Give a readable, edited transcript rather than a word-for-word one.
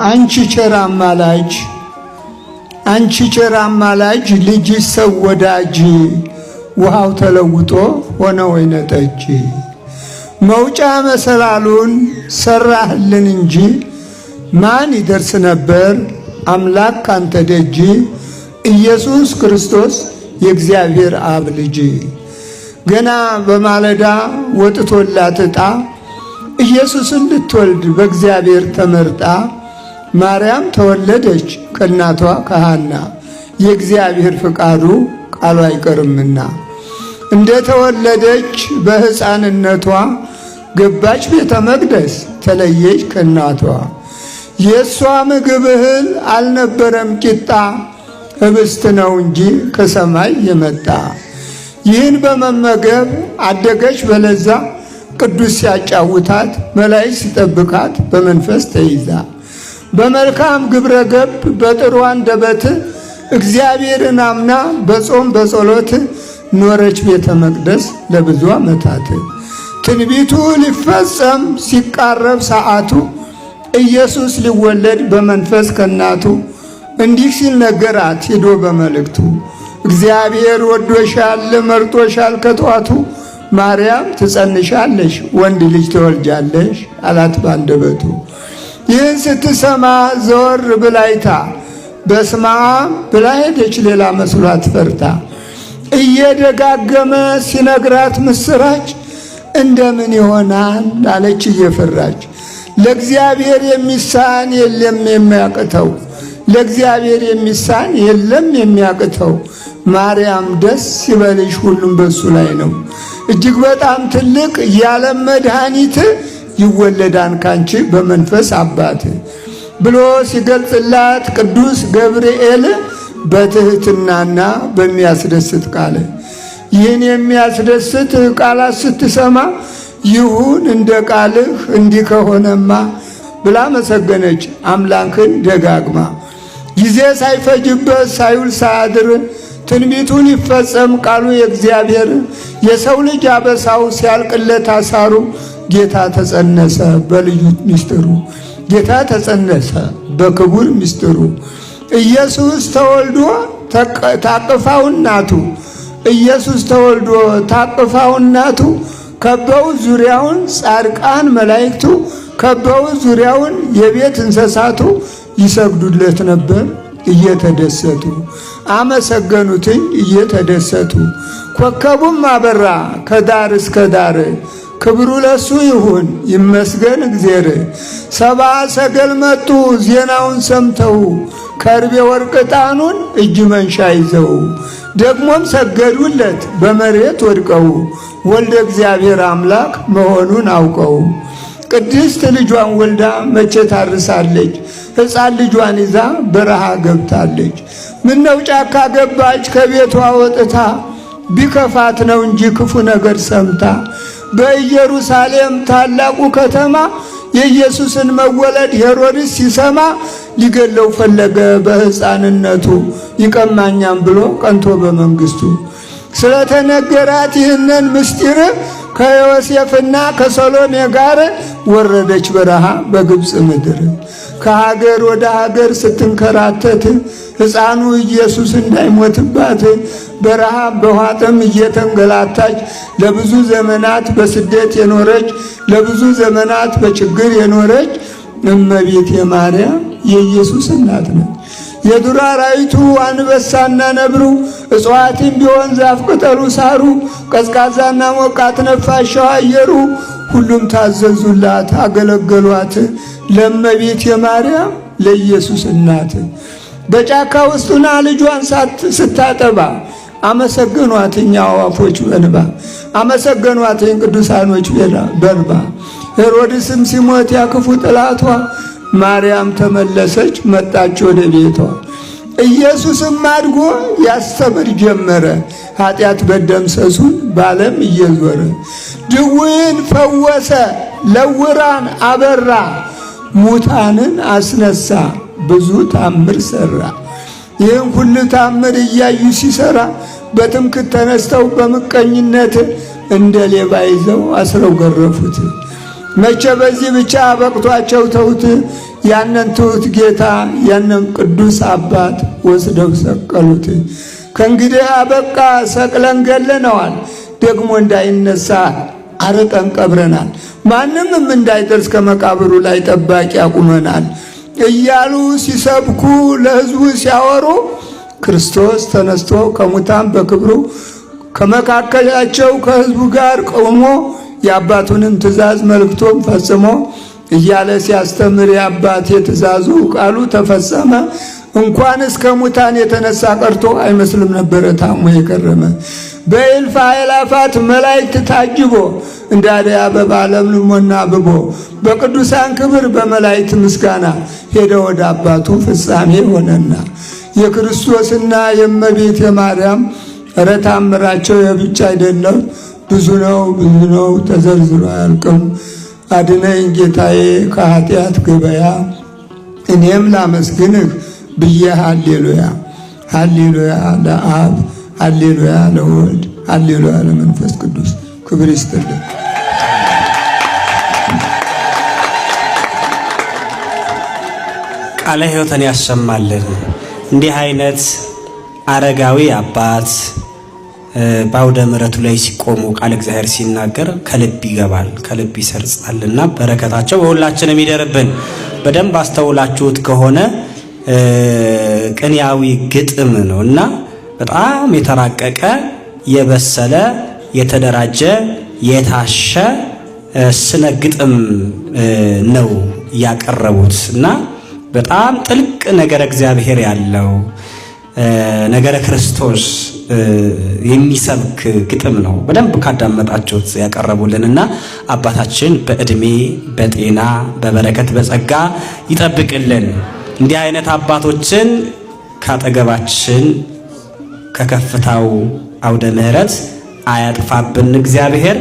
አንቺ ቸር አማላጅ አንቺ ቸር አማላጅ ልጅሽ ሰው ወዳጅ ውሃው ተለውጦ ሆነ ወይነ ጠጅ መውጫ መሰላሉን ሰራህልን እንጂ ማን ይደርስ ነበር አምላክ ካንተ ደጅ ኢየሱስ ክርስቶስ የእግዚአብሔር አብ ልጅ ገና በማለዳ ወጥቶላት ዕጣ ኢየሱስን ልትወልድ በእግዚአብሔር ተመርጣ ማርያም ተወለደች ከእናቷ ከሐና የእግዚአብሔር ፍቃዱ ቃሉ አይቀርምና እንደ ተወለደች በሕፃንነቷ ገባች ቤተ መቅደስ ተለየች ከእናቷ የእሷ ምግብ እህል አልነበረም ቂጣ ህብስት ነው እንጂ ከሰማይ የመጣ ይህን በመመገብ አደገች በለዛ ቅዱስ ሲያጫውታት መላእክት ሲጠብቃት በመንፈስ ተይዛ በመልካም ግብረ ገብ በጥሩ አንደበት እግዚአብሔርን አምና በጾም በጸሎት ኖረች ቤተ መቅደስ ለብዙ ዓመታት ትንቢቱ ሊፈጸም ሲቃረብ ሰዓቱ ኢየሱስ ሊወለድ በመንፈስ ከናቱ እንዲህ ሲል ነገራት ሄዶ በመልእክቱ እግዚአብሔር ወዶሻል መርጦሻል ከጧቱ ማርያም ትጸንሻለሽ ወንድ ልጅ ትወልጃለሽ አላት ባንደበቱ ይህን ስትሰማ ዘወር ብላይታ በስመ አብ ብላ ሄደች ሌላ መስሏት ፈርታ እየደጋገመ ሲነግራት ምስራች እንደምን ይሆናል አለች እየፈራች ለእግዚአብሔር የሚሳን የለም የሚያቅተው ለእግዚአብሔር የሚሳን የለም የሚያቅተው ማርያም ደስ ይበልሽ ሁሉም በሱ ላይ ነው እጅግ በጣም ትልቅ የዓለም መድኃኒት ይወለዳን ካንቺ በመንፈስ አባት ብሎ ሲገልጽላት ቅዱስ ገብርኤል በትህትናና በሚያስደስት ቃል ይህን የሚያስደስት ቃላት ስትሰማ ይሁን እንደ ቃልህ እንዲህ ከሆነማ ብላ መሰገነች አምላክን ደጋግማ ጊዜ ሳይፈጅበት ሳይውል ሳያድር ትንቢቱን ይፈጸም ቃሉ የእግዚአብሔር የሰው ልጅ አበሳው ሲያልቅለት አሳሩ ጌታ ተጸነሰ በልዩ ምስጢሩ ጌታ ተጸነሰ በክቡር ምስጢሩ ኢየሱስ ተወልዶ ታቅፋው እናቱ ኢየሱስ ተወልዶ ታቅፋው እናቱ ከበው ዙሪያውን ጻድቃን መላእክቱ ከበው ዙሪያውን የቤት እንስሳቱ ይሰግዱለት ነበር እየተደሰቱ አመሰገኑትኝ እየተደሰቱ ኮከቡም አበራ ከዳር እስከ ዳር ክብሩ ለሱ ይሁን ይመስገን እግዚአብሔር ሰብአ ሰገል መጡ ዜናውን ሰምተው ከርቤ ወርቅ ዕጣኑን እጅ መንሻ ይዘው ደግሞም ሰገዱለት በመሬት ወድቀው ወልደ እግዚአብሔር አምላክ መሆኑን አውቀው ቅድስት ልጇን ወልዳ መቼ ታርሳለች ሕፃን ልጇን ይዛ በረሃ ገብታለች ምነው ጫካ ገባች ከቤቷ ወጥታ ቢከፋት ነው እንጂ ክፉ ነገር ሰምታ በኢየሩሳሌም ታላቁ ከተማ የኢየሱስን መወለድ ሄሮድስ ሲሰማ ሊገለው ፈለገ በሕፃንነቱ ይቀማኛም ብሎ ቀንቶ በመንግስቱ ስለተነገራት ይህንን ምስጢር ከዮሴፍና ከሰሎሜ ጋር ወረደች በረሃ በግብፅ ምድር ከሀገር ወደ ሀገር ስትንከራተት ሕፃኑ ኢየሱስ እንዳይሞትባት በረሃ በኋጥም እየተንገላታች ለብዙ ዘመናት በስደት የኖረች ለብዙ ዘመናት በችግር የኖረች እመቤት የማርያም የኢየሱስ እናት ነች የዱር አራዊቱ አንበሳና ነብሩ እጽዋትም ቢሆን ዛፍ ቅጠሉ ሳሩ ቀዝቃዛና ሞቃት ነፋሻው አየሩ ሁሉም ታዘዙላት አገለገሏት ለእመቤት የማርያም ለኢየሱስ እናት በጫካ ውስጡና ልጇን ስታጠባ አመሰገኗትኝ አዕዋፎች በንባ አመሰገኗትኝ ቅዱሳኖች በንባ ሄሮድስም ሲሞት ያክፉ ጠላቷ ማርያም ተመለሰች መጣች ወደ ቤቷ ኢየሱስም አድጎ ያስተምር ጀመረ ኃጢአት በደምሰሱን ባለም እየዞረ ድውይን ፈወሰ ለውራን አበራ ሙታንን አስነሳ ብዙ ታምር ሰራ ይህን ሁሉ ታምር እያዩ ሲሰራ በትምክህት ተነስተው በምቀኝነት እንደ ሌባ ይዘው አስረው ገረፉት መቼ በዚህ ብቻ በቅቷቸው ተውት ያንን ትሑት ጌታ ያንን ቅዱስ አባት ወስደው ሰቀሉት። ከእንግዲህ አበቃ፣ ሰቅለን ገለነዋል፣ ደግሞ እንዳይነሳ አርቀን ቀብረናል፣ ማንምም እንዳይደርስ ከመቃብሩ ላይ ጠባቂ አቁመናል እያሉ ሲሰብኩ ለሕዝቡ ሲያወሩ ክርስቶስ ተነስቶ ከሙታን በክብሩ ከመካከላቸው ከሕዝቡ ጋር ቆሞ የአባቱንም ትእዛዝ መልእክቶም ፈጽሞ እያለ ሲያስተምር የአባቴ ትእዛዙ ቃሉ ተፈጸመ። እንኳን እስከ ሙታን የተነሳ ቀርቶ አይመስልም ነበረ ታሞ የከረመ። በእልፍ አእላፋት መላእክት ታጅቦ እንደ አደይ አበባ ለምልሞና አብቦ በቅዱሳን ክብር በመላእክት ምስጋና ሄደ ወደ አባቱ ፍጻሜ ሆነና የክርስቶስና የእመቤት የማርያም ኧረ ተአምራቸው የብቻ አይደለም፣ ብዙ ነው ተዘርዝሮ አያልቅም። አድነኝ ጌታዬ ከኃጢአት ገበያ እኔም ላመስግንህ ብዬ ሃሌሉያ ሃሌሉያ ለአብ ሃሌሉያ ለወልድ ሃሌሉያ ለመንፈስ ቅዱስ ክብር ይስጥልን። ቃለ ሕይወትን ያሰማልን። እንዲህ አይነት አረጋዊ አባት በአውደ ምሕረቱ ላይ ሲቆሙ ቃል እግዚአብሔር ሲናገር ከልብ ይገባል፣ ከልብ ይሰርጻልና በረከታቸው በሁላችንም ይደርብን። በደንብ አስተውላችሁት ከሆነ ቅኔያዊ ግጥም ነውና በጣም የተራቀቀ የበሰለ የተደራጀ የታሸ ስነ ግጥም ነው ያቀረቡት እና በጣም ጥልቅ ነገር እግዚአብሔር ያለው ነገረ ክርስቶስ የሚሰብክ ግጥም ነው። በደንብ ካዳመጣችሁት ያቀረቡልንና አባታችን በእድሜ በጤና በበረከት በጸጋ ይጠብቅልን። እንዲህ አይነት አባቶችን ካጠገባችን ከከፍታው አውደ ምሕረት አያጥፋብን እግዚአብሔር።